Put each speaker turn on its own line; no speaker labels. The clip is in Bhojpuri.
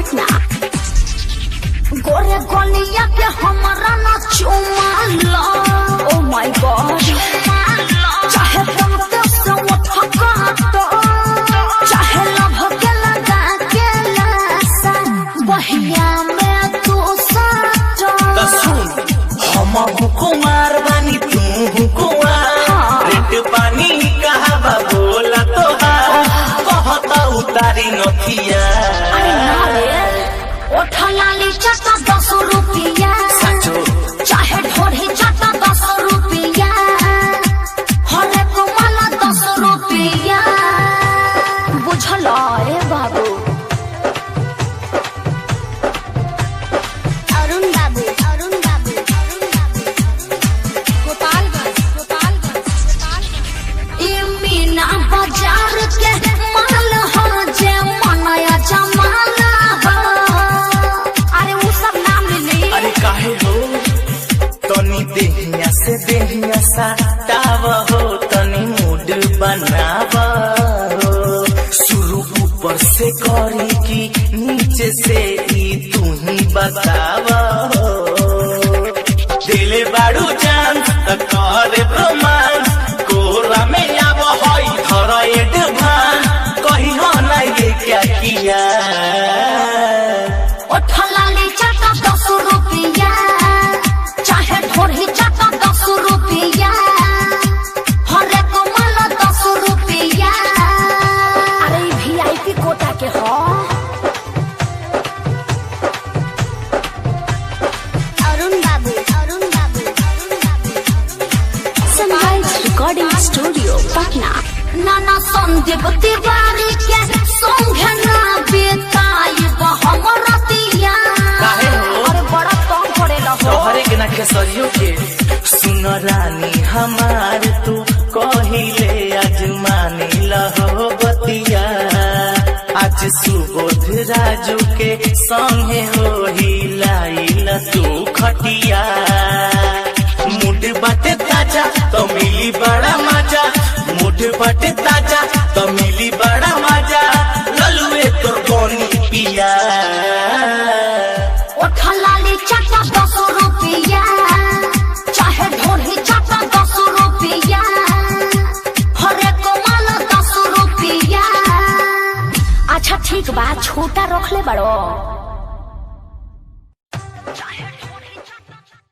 पटना। गोरे गोलिया के हमारा ना चुमा लो, ओ माय गॉड, चाहे बातें से उठा काटो, चाहे लभ के लगा के लासा, बहिया में तू साटो।
हम कुमार बानी तू कुमार, रेट पानी कहा बोला तो कहता उतारी नथिया।
लाली चाटा 10 रुपया, चाहे ढोढ़ी चाटा 10 रुपया, हरे को माला 10 रुपया, बुझल रे बाबू। अरुण बाबू, अरुण बाबू, अरुण बाबू, गोपालगंज, गोपालगंज, गोपालगंज। ये मीना बाजार के माल हो जे मनाया जमाना।
काहे हो तनी देहिया से देहिया साटाव हो, तनी मूड बनाव हो। शुरू ऊपर से करी की नीचे से ही तू ही बताव हो। दिले बाड़ू जान त करे रोमांस, कोरा में आव होई धर एडवांस, कही हो ना ये क्या किया।
लाली चाटा 10 रुपया, चाहे ढोढ़ी चाटा 10 रुपया, हरे को माला 10 रुपया। अरे VIP कोटा के हो। अरुण बाबू, अरुण बाबू, अरुण बाबू, सनराइज रिकॉर्डिंग स्टूडियो पटना। नाना संदीप तिवारी के संगे ना बेताई हमरा तिया। अरे बड़ा कम पड़ेला हो
तोहरे के ना खेसरियो के। सुन रानी हमार तू कहिले आज मानी लहो बतिया, आज सुबोध राजू के संगे हो हिलाइल तू खटिया। मुठ बाटे ताजा तो मिली बड़ा मजा, मुठ बाटे ताजा तो मिली बड़ा मजा, ललुए तोर कोनी पिया।
लाली चाटा 10 रुपया, चाहे ढोढ़ी चाटा 10 रुपया, हरे को माला 10 रुपया। अच्छा ठीक बा, छोटा रख ले बड़ो।